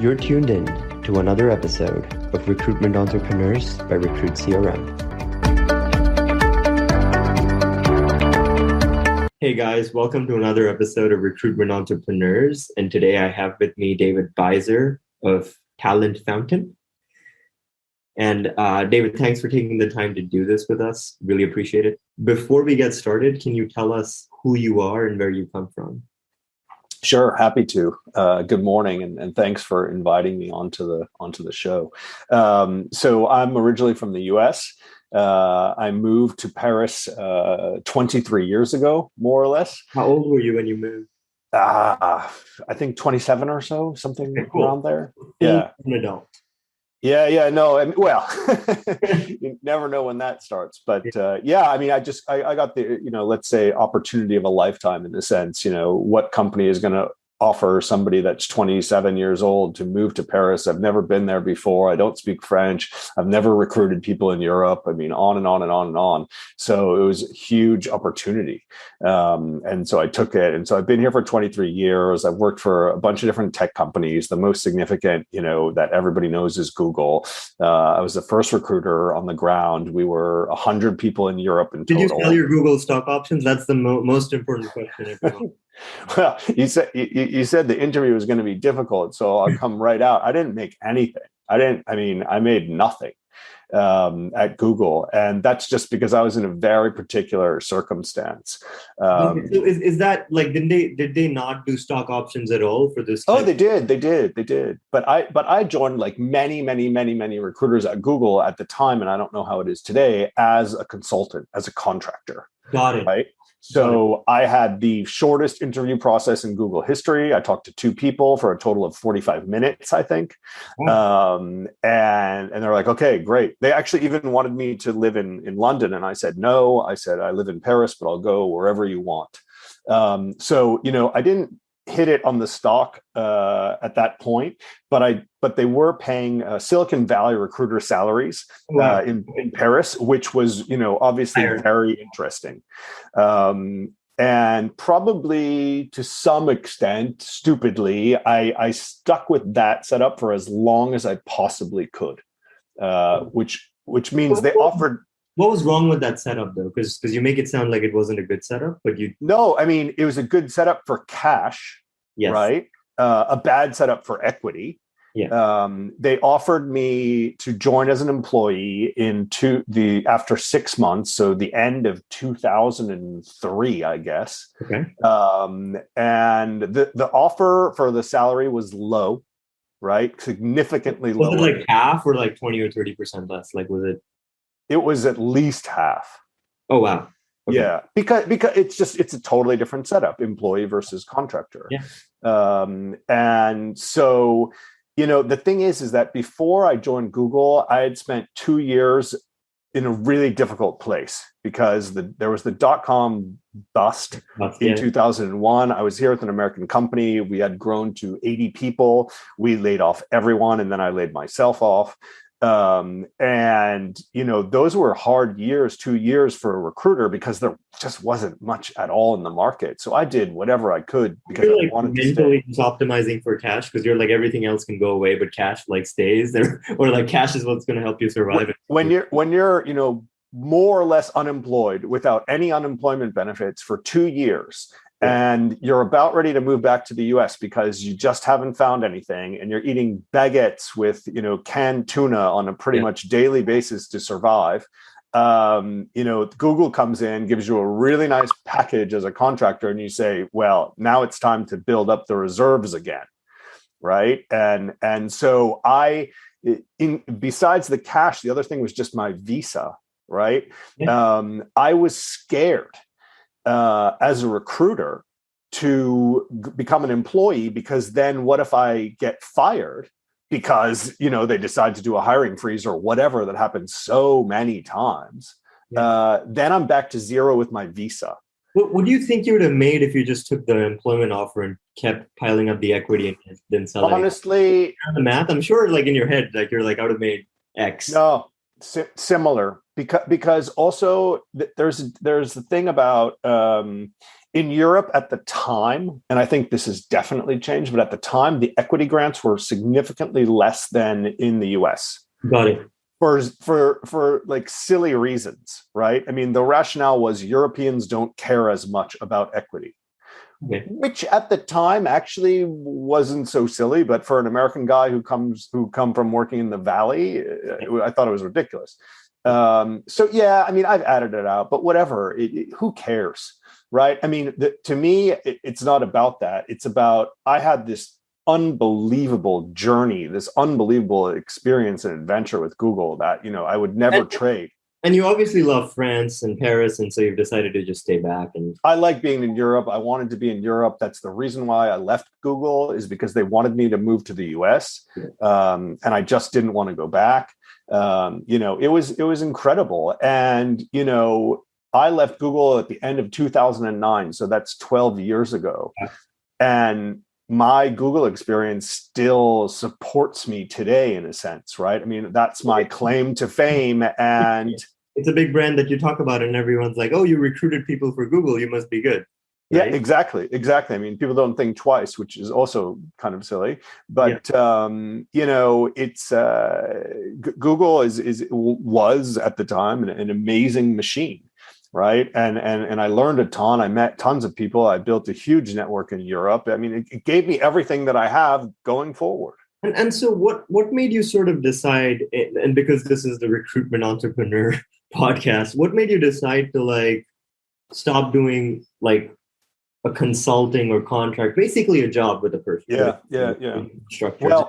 You're tuned in to another episode of Recruitment Entrepreneurs by Recruit CRM. Hey guys, welcome to another episode of Recruitment Entrepreneurs. And today I have with me David Bizer of Talent Fountain. And David, thanks for taking the time to do this with us. Really appreciate it. Before we get started, can you tell us who you are and where you come from? Sure, happy to. Good morning, and thanks for inviting me onto the show. So I'm originally from the U.S. I moved to Paris 23 years ago, more or less. How old were you when you moved? I think 27 or so, something around there. Yeah, an adult. Yeah, no, and well, you never know when that starts, but I mean, I got the, let's say opportunity of a lifetime in the sense, what company is going to offer somebody that's 27 years old to move to Paris? I've never been there before. I don't speak French. I've never recruited people in Europe. I mean, on and on and on and on. So it was a huge opportunity. And so I took it. And so I've been here for 23 years. I've worked for a bunch of different tech companies. The most significant, that everybody knows is Google. I was the first recruiter on the ground. We were 100 people in Europe in total. Did you sell your Google stock options? That's the most important question. Well, you said the interview was going to be difficult, so I'll come right out. I didn't make anything. I made nothing at Google, and that's just because I was in a very particular circumstance. So is that like did they not do stock options at all for this? Oh, they did. But I joined like many recruiters at Google at the time, and I don't know how it is today, as a consultant, as a contractor. Got it. Right. So I had the shortest interview process in Google history. I talked to 2 people for a total of 45 minutes, I think. And they're like, okay, great. They actually even wanted me to live in London. And I said, no. I said, I live in Paris, but I'll go wherever you want. So I didn't hit it on the stock at that point, but they were paying Silicon Valley recruiter salaries in Paris, which was obviously very interesting, and probably to some extent stupidly I stuck with that setup for as long as I possibly could, which means they offered. What was wrong with that setup, though? Because you make it sound like it wasn't a good setup, but you... No, I mean, it was a good setup for cash, yes. Right? A bad setup for equity. Yeah. They offered me to join as an employee after 6 months, so the end of 2003, I guess. Okay. And the offer for the salary was low, right? Significantly lower. Was it like half or like 20 or 30% less? Like, was it? It was at least half. Oh, wow. Okay. Yeah, because it's a totally different setup, employee versus contractor. Yeah. And so, the thing is that before I joined Google, I had spent 2 years in a really difficult place because there was the .com bust in 2001. I was here with an American company. We had grown to 80 people. We laid off everyone, and then I laid myself off. And those were hard years, 2 years for a recruiter because there just wasn't much at all in the market. So I did whatever I could because I wanted to stay. Mentally optimizing for cash because you're like everything else can go away, but cash like stays there, or like cash is what's going to help you survive. When you're more or less unemployed without any unemployment benefits for 2 years. And you're about ready to move back to the US because you just haven't found anything, and you're eating baguettes with, canned tuna on a pretty much daily basis to survive. Google comes in, gives you a really nice package as a contractor, and you say, well, now it's time to build up the reserves again. Right. And so besides the cash, the other thing was just my visa. Right. Yeah. I was scared as a recruiter to become an employee, because then what if I get fired because, they decide to do a hiring freeze or whatever that happens so many times. Yeah. Then I'm back to zero with my visa. What do you think you would have made if you just took the employment offer and kept piling up the equity and then selling? Honestly, the math, I'm sure like in your head, like you're like, I would have made X. No, similar. Because also there's the thing about In Europe at the time, and I think this has definitely changed, but at the time, the equity grants were significantly less than in the US. Got it. For like silly reasons, right? I mean, the rationale was Europeans don't care as much about equity. Okay. Which at the time actually wasn't so silly, but for an American guy who come from working in the Valley, I thought it was ridiculous. So yeah, I mean, I've added it out, but whatever. Who cares, right? I mean, to me, it's not about that. It's about I had this unbelievable journey, this unbelievable experience and adventure with Google that I would never trade. And you obviously love France and Paris, and so you've decided to just stay back. And I like being in Europe. I wanted to be in Europe. That's the reason why I left Google, is because they wanted me to move to the US, and I just didn't want to go back. It was incredible, and I left Google at the end of 2009, so that's 12 years ago, and my Google experience still supports me today in a sense, right? I mean, that's my claim to fame. And it's a big brand that you talk about and everyone's like, oh, you recruited people for Google, you must be good. Right? Yeah, exactly. I mean, people don't think twice, which is also kind of silly, but it's Google was at the time an amazing machine. Right. And I learned a ton. I met tons of people. I built a huge network in Europe. I mean, it gave me everything that I have going forward. And so what made you sort of decide, and because this is the Recruitment Entrepreneur podcast, what made you decide to like stop doing like a consulting or contract, basically a job with a person? Yeah. Structure,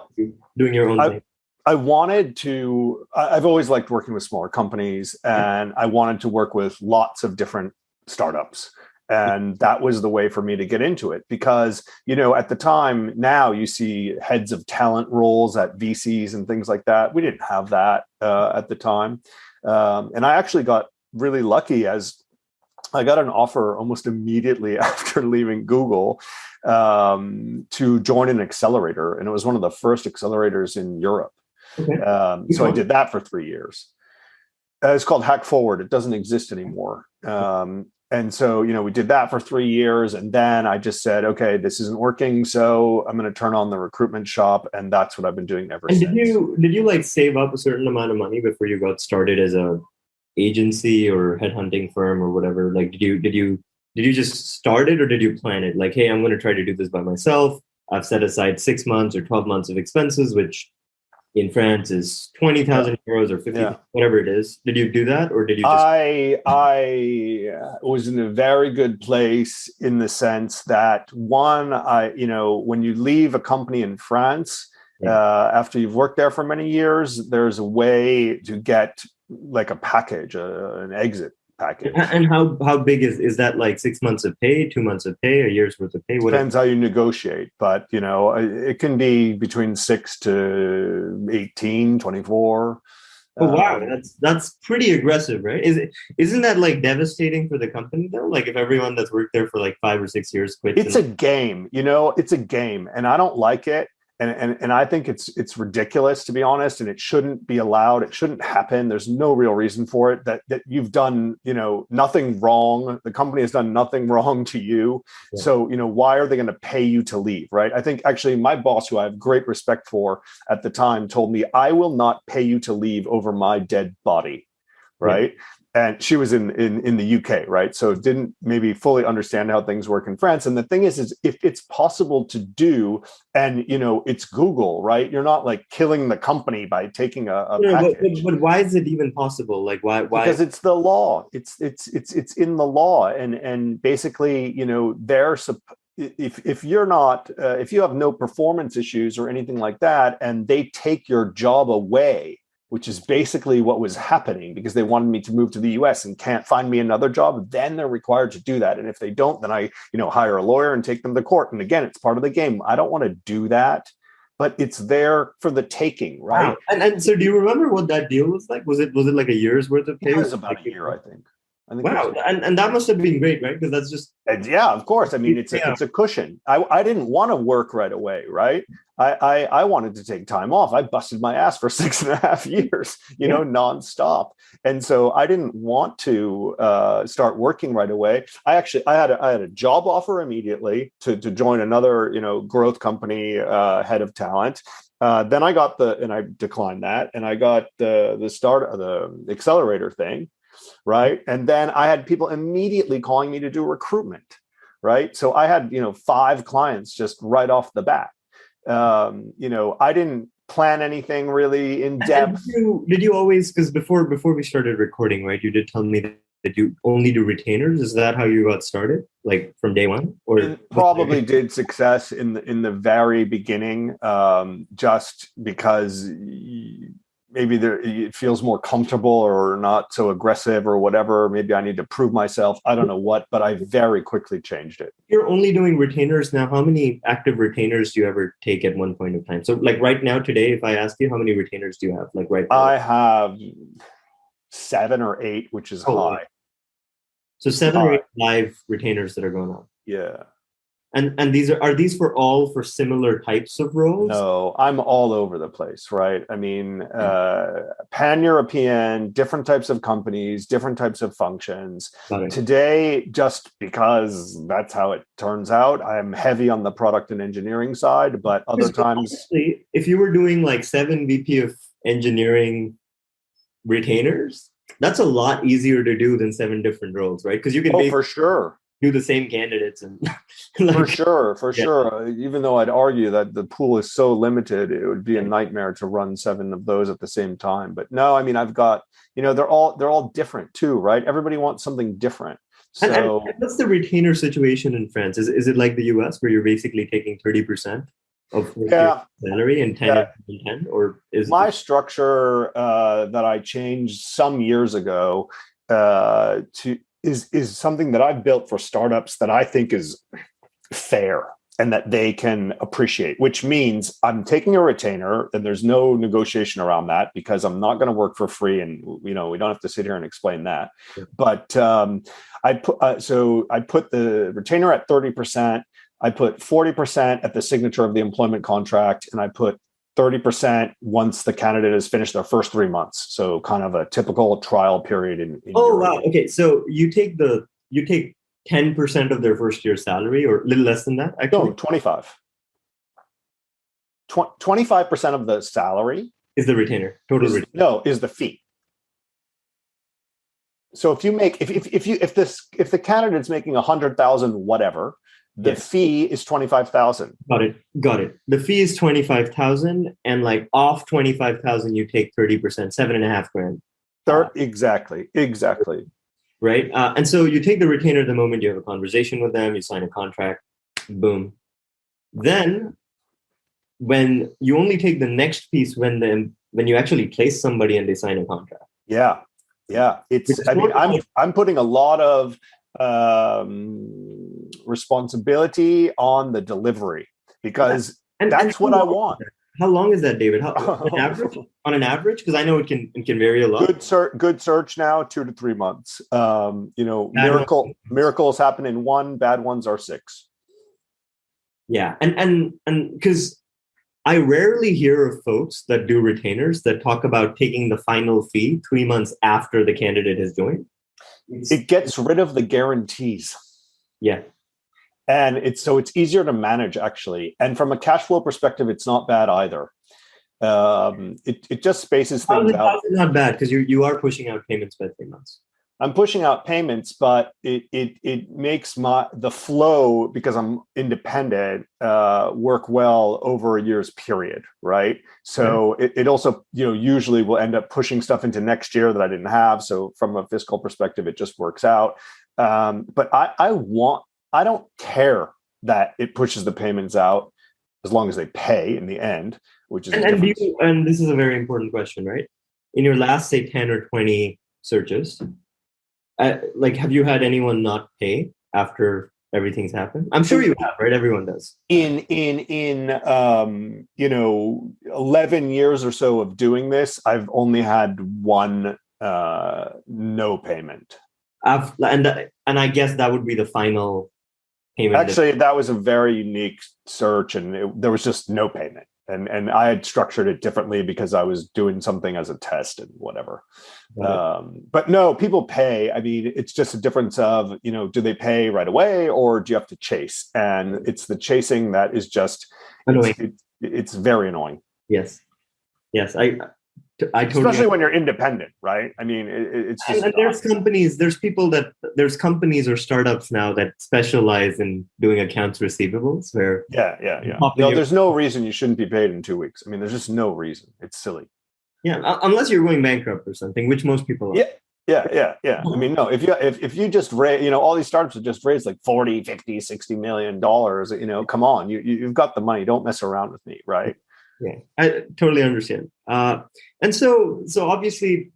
doing your own thing. I've always liked working with smaller companies, and I wanted to work with lots of different startups. And that was the way for me to get into it because, at the time, now you see heads of talent roles at VCs and things like that. We didn't have that at the time. And I actually got really lucky as I got an offer almost immediately after leaving Google to join an accelerator. And it was one of the first accelerators in Europe. Okay. So I did that for 3 years. It's called Hack Forward. It doesn't exist anymore. And so, we did that for 3 years. And then I just said, okay, this isn't working. So I'm going to turn on the recruitment shop. And that's what I've been doing ever since. Did you like save up a certain amount of money before you got started as a agency or headhunting firm or whatever? Like, did you just start it or did you plan it? Like, hey, I'm going to try to do this by myself. I've set aside 6 months or 12 months of expenses, which in France is 20,000 euros or 50, whatever it is. Did you do that or did you just? I was in a very good place in the sense that one, when you leave a company in France, after you've worked there for many years, there's a way to get like a package, an exit package. And how big is that? Like 6 months of pay, 2 months of pay, a year's worth of pay? Depends how you negotiate, but it can be between 6 to 18, 24. Oh wow, that's pretty aggressive, right? Isn't that like devastating for the company though? Like if everyone that's worked there for like 5 or 6 years quits. It's a game, it's a game, and I don't like it. And I think it's ridiculous, to be honest, and it shouldn't be allowed. It shouldn't happen. There's no real reason for it. That you've done, nothing wrong. The company has done nothing wrong to you. Yeah. So, why are they going to pay you to leave, right? I think actually my boss, who I have great respect for at the time, told me, I will not pay you to leave over my dead body, right? Yeah. And she was in the UK, right? So didn't maybe fully understand how things work in France. And the thing is if it's possible to do, and it's Google, right? You're not like killing the company by taking a package. But why is it even possible? Like why? Because it's the law. It's in the law, and basically, if you're not, if you have no performance issues or anything like that, and they take your job away, which is basically what was happening because they wanted me to move to the US and can't find me another job, then they're required to do that. And if they don't, then I, hire a lawyer and take them to court. And again, it's part of the game. I don't want to do that, but it's there for the taking, right? Wow. And so do you remember what that deal was like? Was it like a year's worth of pay? It was about a year, I think. I think Wow, and that must have been great, right? Because that's just yeah, of course. I mean, it's a cushion. I didn't want to work right away, right? I wanted to take time off. I busted my ass for 6.5 years, nonstop. And so I didn't want to start working right away. I had a job offer immediately to join another, growth company, head of talent. Then and I declined that, and I got the accelerator thing, right? And then I had people immediately calling me to do recruitment, right? So I had 5 clients just right off the bat. I didn't plan anything really in depth. And did you always, because before we started recording, right, you did tell me that you only do retainers. Is that how you got started, like from day one? Or it probably did success in the very beginning, just because maybe it feels more comfortable or not so aggressive or whatever. Maybe I need to prove myself. I don't know what, but I very quickly changed it. You're only doing retainers now. How many active retainers do you ever take at one point of time? So like right now, today, if I ask you, how many retainers do you have? Like right now? I have 7 or 8, which is high. So 7 or 8 live retainers that are going on. Yeah. And these are these for similar types of roles? No, I'm all over the place, right? I mean, pan-European, different types of companies, different types of functions. Today, just because that's how it turns out, I'm heavy on the product and engineering side, but other times... Honestly, if you were doing like 7 VP of engineering retainers, that's a lot easier to do than 7 different roles, right? Because you can for sure do the same candidates and for sure. Even though I'd argue that the pool is so limited, it would be a nightmare to run 7 of those at the same time. But no, I mean, I've got, they're all different too, right? Everybody wants something different. So and what's the retainer situation in France? Is it like the US where you're basically taking 30% of your salary and 10 and 10, or is my structure that I changed some years ago is something that I've built for startups that I think is fair and that they can appreciate, which means I'm taking a retainer and there's no negotiation around that because I'm not going to work for free. And, we don't have to sit here and explain that. Sure. But I put the retainer at 30%. I put 40% at the signature of the employment contract, and I put 30% once the candidate has finished their first 3 months. So kind of a typical trial period in wow. Okay. So you take 10% of their first year salary, or a little less than that, actually? No, 25. 25% of the salary is the retainer. Retainer. No, is the fee. So if you make if the candidate's making 100,000 whatever, the fee is 25,000. Got it. The fee is 25,000, and like off 25,000, you take 30%, $7,500. Exactly. Right. And so you take the retainer the moment you have a conversation with them, you sign a contract, boom. Then when you only take the next piece when you actually place somebody and they sign a contract. Yeah. I'm putting a lot of responsibility on the delivery because that's what I want. How long is that, David? On an average? Because I know it can vary a lot. Good search now, 2 to 3 months. Miracles happen in 1, bad ones are 6. Yeah, and because I rarely hear of folks that do retainers that talk about taking the final fee 3 months after the candidate has joined. It gets rid of the guarantees. Yeah. And it's easier to manage, actually. And from a cash flow perspective, it's not bad either. It just spaces things out. It's not bad because you are pushing out payments by 3 months. I'm pushing out payments, but it makes the flow, because I'm independent, work well over a year's period, right? So it also, usually will end up pushing stuff into next year that I didn't have. So from a fiscal perspective, it just works out. But I don't care that it pushes the payments out as long as they pay in the end, which is and this is a very important question, right? In your last, say, 10 or 20 searches, have you had anyone not pay after everything's happened? I'm sure you have, right? Everyone does. In 11 years or so of doing this, I've only had one no payment. And I guess that would be the final payment. Actually, that was a very unique search, and there was just no payment. And I had structured it differently because I was doing something as a test and whatever. But no, people pay. I mean, it's just a difference of, do they pay right away or do you have to chase? And it's the chasing that is just annoying. It's very annoying. Yes. I totally, especially when you're independent, right? I mean, it's just. And there's companies or startups now that specialize in doing accounts receivables where. Yeah. No, there's no reason you shouldn't be paid in 2 weeks. I mean, there's just no reason. It's silly. Yeah, unless you're going bankrupt or something, which most people are. Yeah. I mean, no, if you just raise, all these startups have just raised like 40, 50, 60 million dollars, come on, you've got the money. Don't mess around with me, right? Yeah, I totally understand. And so obviously,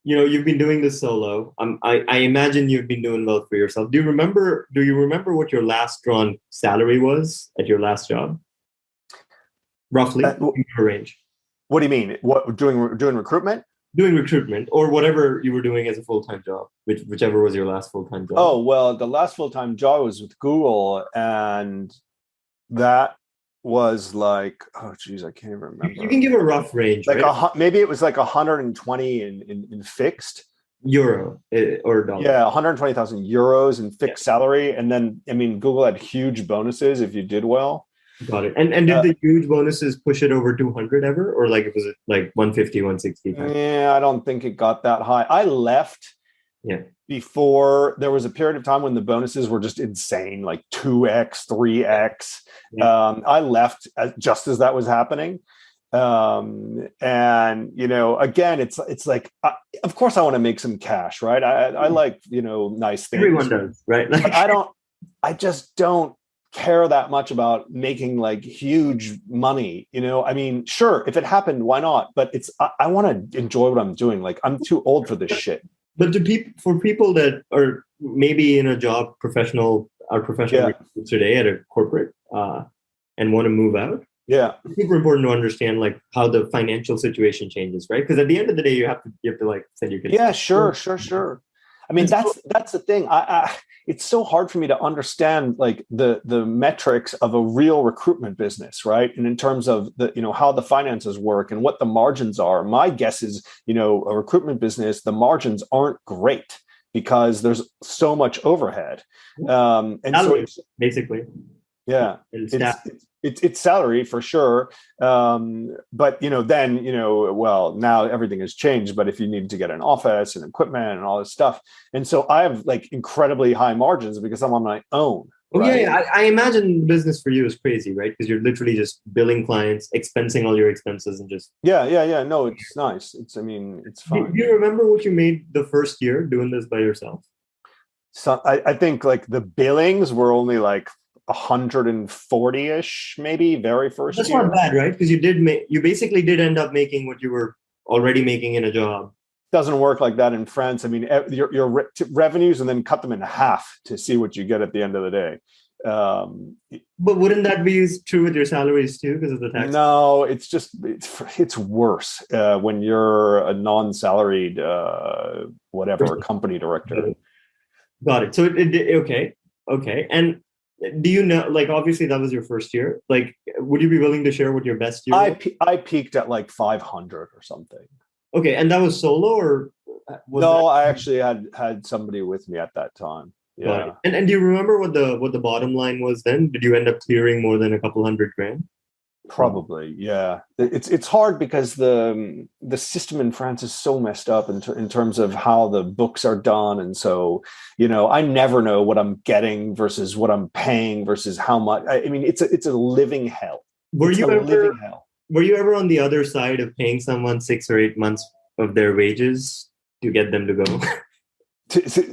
you've been doing this solo. I imagine you've been doing well for yourself. Do you remember what your last drawn salary was at your last job? Roughly, range. What do you mean? What doing recruitment? Doing recruitment or whatever you were doing as a full-time job, whichever was your last full-time job. Oh, well, the last full-time job was with Google, and that was like, oh geez, I can't even remember. You can give a rough range, like right? Maybe it was like 120 in fixed euro or dollar. Yeah, 120,000 euros in fixed salary, and then I mean, Google had huge bonuses if you did well. Got it. And did the huge bonuses push it over 200 ever, or like was it like 150, 160? Yeah, I don't think it got that high. I left. Yeah. Before there was a period of time when the bonuses were just insane, like 2x, 3x. Yeah. I left just as that was happening. And, again, it's like, of course I want to make some cash, right? I like, nice things. Everyone does, right? But I just don't care that much about making like huge money. I mean, sure, if it happened, why not? But I want to enjoy what I'm doing. Like, I'm too old for this shit. But for people that are maybe in a job professional today at a corporate and want to move out, it's super important to understand like how the financial situation changes, right? Because at the end of the day, you have to like send your kids. Yeah, sure. I mean, that's the thing. It's so hard for me to understand like the metrics of a real recruitment business, right? And in terms of the how the finances work and what the margins are. My guess is a recruitment business, the margins aren't great because there's so much overhead. And so basically, yeah, it's salary for sure. But then well, now everything has changed. But if you need to get an office and equipment and all this stuff, and so I have like incredibly high margins because I'm on my own. Oh, right? Yeah. I imagine the business for you is crazy, right? Because you're literally just billing clients, expensing all your expenses, and just yeah. No, it's nice. It's fine. Do you remember what you made the first year doing this by yourself? So I think like the billings were only like 140-ish, maybe very first year. That's year. not bad, right? Because you basically did end up making what you were already making in a job. Doesn't work like that in France. I mean, your revenues and then cut them in half to see what you get at the end of the day. But wouldn't that be true with your salaries too, because of the tax? No, it's worse when you're a non-salaried company director. Got it. So okay. And do you know, like, obviously that was your first year. Like, would you be willing to share what your best year was? I peaked at like 500 or something. Okay, and that was solo, or no? I actually had somebody with me at that time. Yeah. And do you remember what the bottom line was then? Did you end up clearing more than a couple $100,000? Probably, yeah. It's hard because the system in France is so messed up in terms of how the books are done, and so I never know what I'm getting versus what I'm paying versus how much. I mean, it's a living hell. Were you ever on the other side of paying someone 6 or 8 months of their wages to get them to go?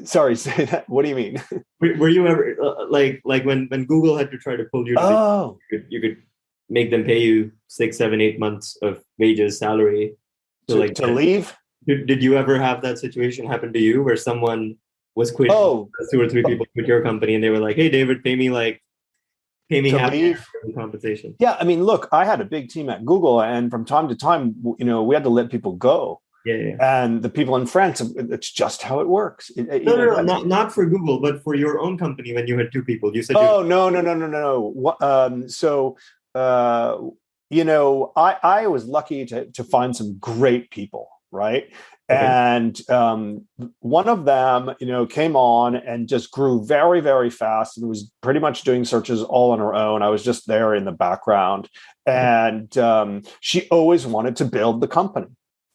Sorry, say that. What do you mean? Were you ever like when Google had to try to pull you? You could make them pay you 6, 7, 8 months of wages, salary to leave. Did you ever have that situation happen to you where someone was quitting? 2 or 3 people quit your company and they were like, "Hey, David, pay me half compensation." Yeah, I mean, look, I had a big team at Google, and from time to time, we had to let people go. Yeah, yeah. And the people in France, it's just how it works. Not for Google, but for your own company when you had two people. You said Oh, no. I was lucky to find some great people, right? Okay. And one of them, came on and just grew very, very fast and was pretty much doing searches all on her own. I was just there in the background. And she always wanted to build the company.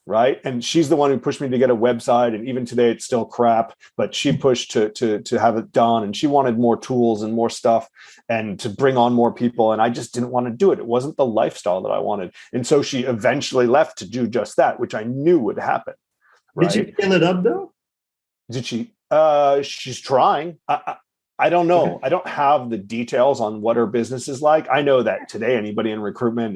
Right. And she's the one who pushed me to get a website. And even today, it's still crap, but she pushed to have it done. And she wanted more tools and more stuff and to bring on more people. And I just didn't want to do it. It wasn't the lifestyle that I wanted. And so she eventually left to do just that, which I knew would happen. Right? Did she scale it up though? Did she? She's trying. I don't know. Okay. I don't have the details on what her business is like. I know that today anybody in recruitment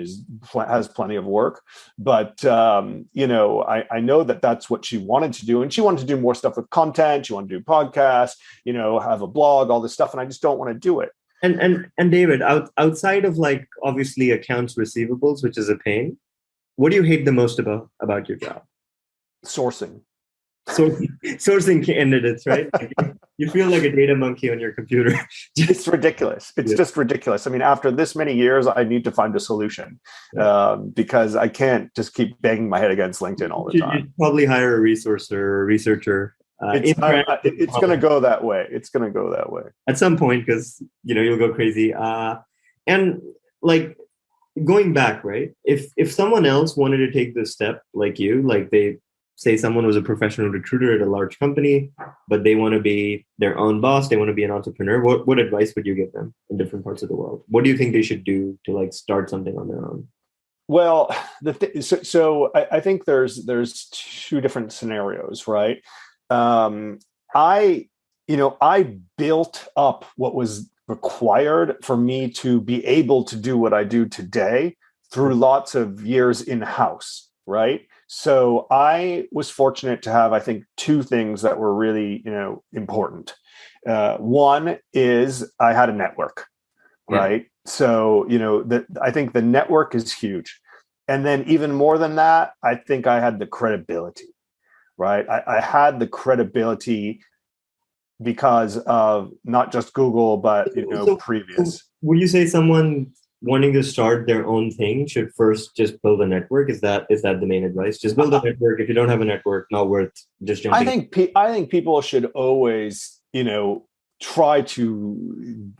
has plenty of work, but I know that that's what she wanted to do, and she wanted to do more stuff with content. She wanted to do podcasts, have a blog, all this stuff, and I just don't want to do it. And David, outside of like obviously accounts receivables, which is a pain, what do you hate the most about your job? Sourcing. Sourcing candidates, right? Like you feel like a data monkey on your computer. It's ridiculous. It's just ridiculous. I mean, after this many years, I need to find a solution because I can't just keep banging my head against LinkedIn all the time. You'd probably hire a researcher. It's going to go that way. It's going to go that way at some point because you'll go crazy. And like going back, right? If someone else wanted to take this step, like you, like they say someone was a professional recruiter at a large company, but they want to be their own boss, they want to be an entrepreneur, what advice would you give them in different parts of the world? What do you think they should do to like start something on their own? Well, so I think there's two different scenarios, right? I built up what was required for me to be able to do what I do today through lots of years in-house, right? So I was fortunate to have, I think, two things that were really, important. One is I had a network, right? So, I think the network is huge. And then even more than that, I think I had the credibility, right? I had the credibility because of not just Google, but, previous. Would you say someone wanting to start their own thing should first just build a network? Is that the main advice? Just build a network. If you don't have a network, not worth just jumping. I think people should always, try to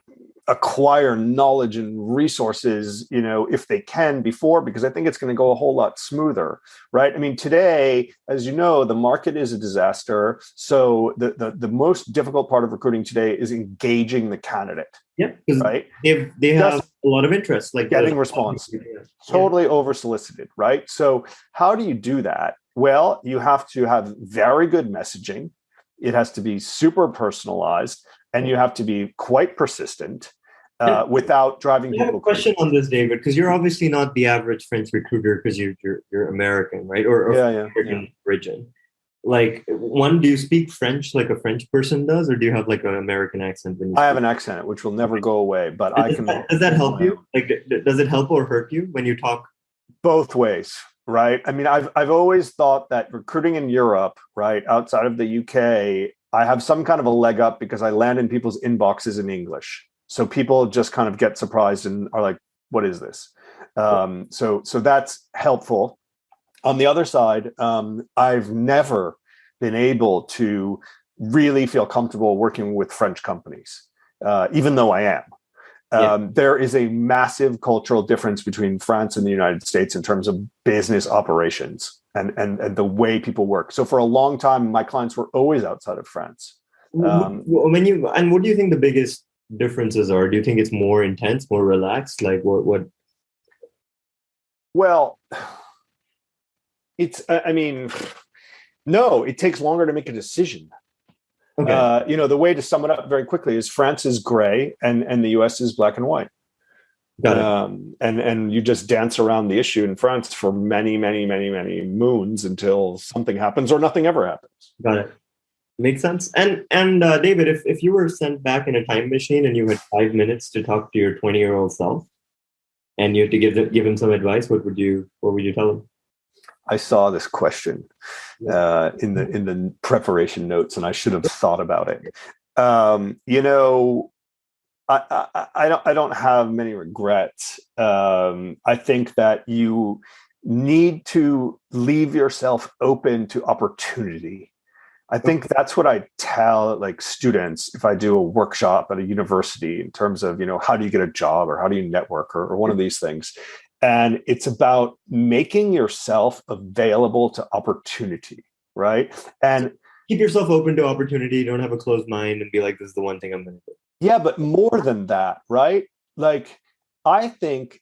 acquire knowledge and resources, if they can before, because I think it's going to go a whole lot smoother, right? I mean, today, as you know, the market is a disaster. So the most difficult part of recruiting today is engaging the candidate. Yeah, because right? They have a lot of interest, like getting response, totally over solicited, right? So how do you do that? Well, you have to have very good messaging. It has to be super personalized, and you have to be quite persistent without driving people crazy. I have a question on this, David, because you're obviously not the average French recruiter because you're American, right? Or American origin. Like, do you speak French like a French person does, or do you have like an American accent? I have an accent, which will never go away, but I can. Does that help you? Like, does it help or hurt you when you talk? Both ways, right? I mean, I've always thought that recruiting in Europe, right, outside of the UK, I have some kind of a leg up because I land in people's inboxes in English. So people just kind of get surprised and are like, what is this? So that's helpful. On the other side, I've never been able to really feel comfortable working with French companies, even though I am. There is a massive cultural difference between France and the United States in terms of business operations and the way people work. So for a long time, my clients were always outside of France. What do you think the biggest differences are? Do you think it's more intense, more relaxed? Like what? Well, no, it takes longer to make a decision. Okay. The way to sum it up very quickly is France is gray and the US is black and white. Got it. And you just dance around the issue in France for many, many, many, many moons until something happens or nothing ever happens. Got it. Makes sense. And David, if you were sent back in a time machine and you had 5 minutes to talk to your 20-year-old self and you had to give him some advice, what would you tell him? I saw this question in the preparation notes, and I should have thought about it. I don't have many regrets. I think that you need to leave yourself open to opportunity. I think that's what I tell like students if I do a workshop at a university in terms of, how do you get a job or how do you network or one of these things. And it's about making yourself available to opportunity, right? And keep yourself open to opportunity. Don't have a closed mind and be like, this is the one thing I'm going to do. Yeah, but more than that, right? Like, I think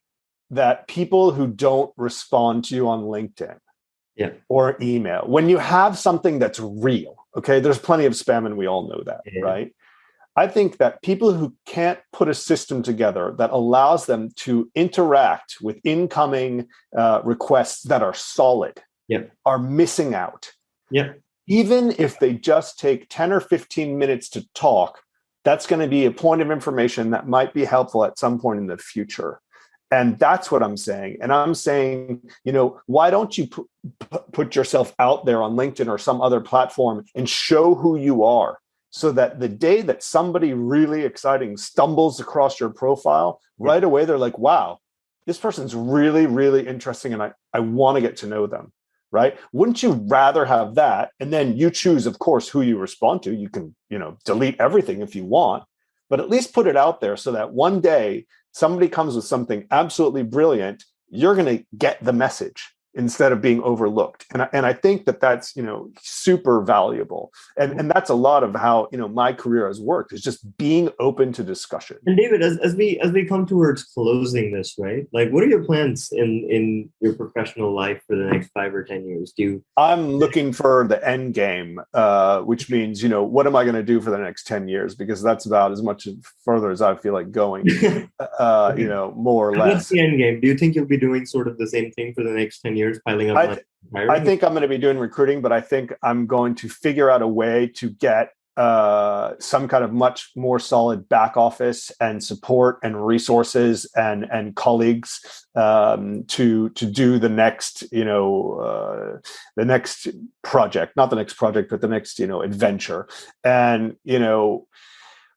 that people who don't respond to you on LinkedIn or email, when you have something that's real, okay, there's plenty of spam and we all know that, right? I think that people who can't put a system together that allows them to interact with incoming requests that are solid are missing out. Even if they just take 10 or 15 minutes to talk, that's going to be a point of information that might be helpful at some point in the future. And that's what I'm saying. And I'm saying, why don't you put yourself out there on LinkedIn or some other platform and show who you are, so that the day that somebody really exciting stumbles across your profile, right away, they're like, wow, this person's really, really interesting. And I want to get to know them. Right? Wouldn't you rather have that? And then you choose, of course, who you respond to. You can, delete everything if you want, but at least put it out there so that one day somebody comes with something absolutely brilliant, you're going to get the message instead of being overlooked. And I think that that's, super valuable. And that's a lot of how, my career has worked, is just being open to discussion. And David, as we come towards closing this, right? Like, what are your plans in your professional life for the next 5 or 10 years? I'm looking for the end game, which means, what am I going to do for the next 10 years? Because that's about as much further as I feel like going, more or less. What's the end game? Do you think you'll be doing sort of the same thing for the next 10 years? Piling up I think I'm going to be doing recruiting, but I think I'm going to figure out a way to get some kind of much more solid back office and support and resources and colleagues to do the next, the next project, not the next project, but the next, adventure. And,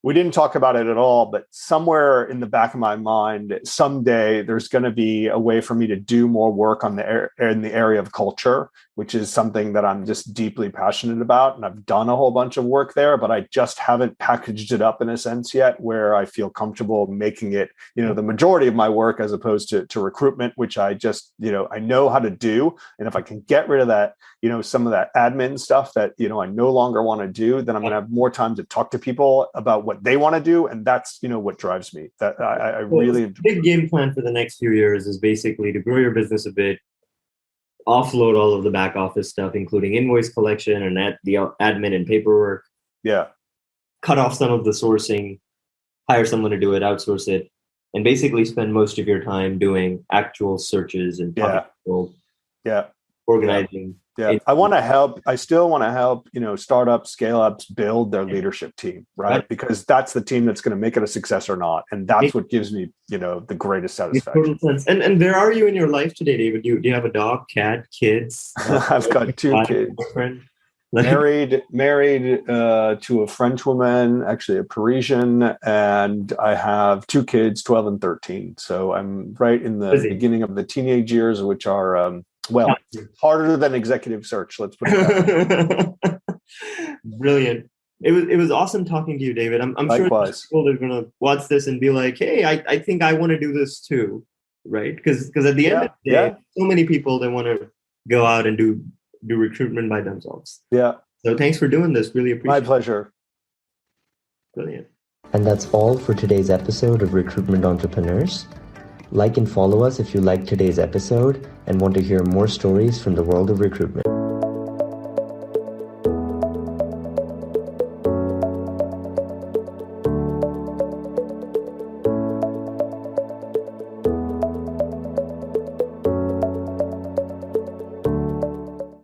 we didn't talk about it at all, but somewhere in the back of my mind, someday there's going to be a way for me to do more work in the area of culture, which is something that I'm just deeply passionate about. And I've done a whole bunch of work there, but I just haven't packaged it up in a sense yet where I feel comfortable making it, the majority of my work, as opposed to recruitment, which I just, I know how to do. And if I can get rid of that, some of that admin stuff that, I no longer want to do, then I'm going to have more time to talk to people about what they want to do. And that's, what drives me. That I really enjoy. Big game plan for the next few years is basically to grow your business a bit, offload all of the back office stuff, including invoice collection and the admin and paperwork. Cut off some of the sourcing, hire someone to do it, outsource it, and basically spend most of your time doing actual searches and organizing. I want to help. I still want to help, startups, scale ups build their leadership team, right? Because that's the team that's going to make it a success or not. And that's what gives me, the greatest satisfaction. Total sense. And where are you in your life today, David? Do you have a dog, cat, kids? I've got 2 kids. Married to a French woman, actually a Parisian, and I have 2 kids, 12 and 13. So I'm right in the beginning of the teenage years, which are, harder than executive search. Let's put it that way. Brilliant. It was awesome talking to you, David. I'm sure people are going to watch this and be like, hey, I think I want to do this too, right? Because at the end of the day, so many people, they want to go out and do recruitment by themselves. So thanks for doing this. Really appreciate it. My pleasure. Brilliant. And that's all for today's episode of Recruitment Entrepreneurs. Like and follow us if you liked today's episode and want to hear more stories from the world of recruitment.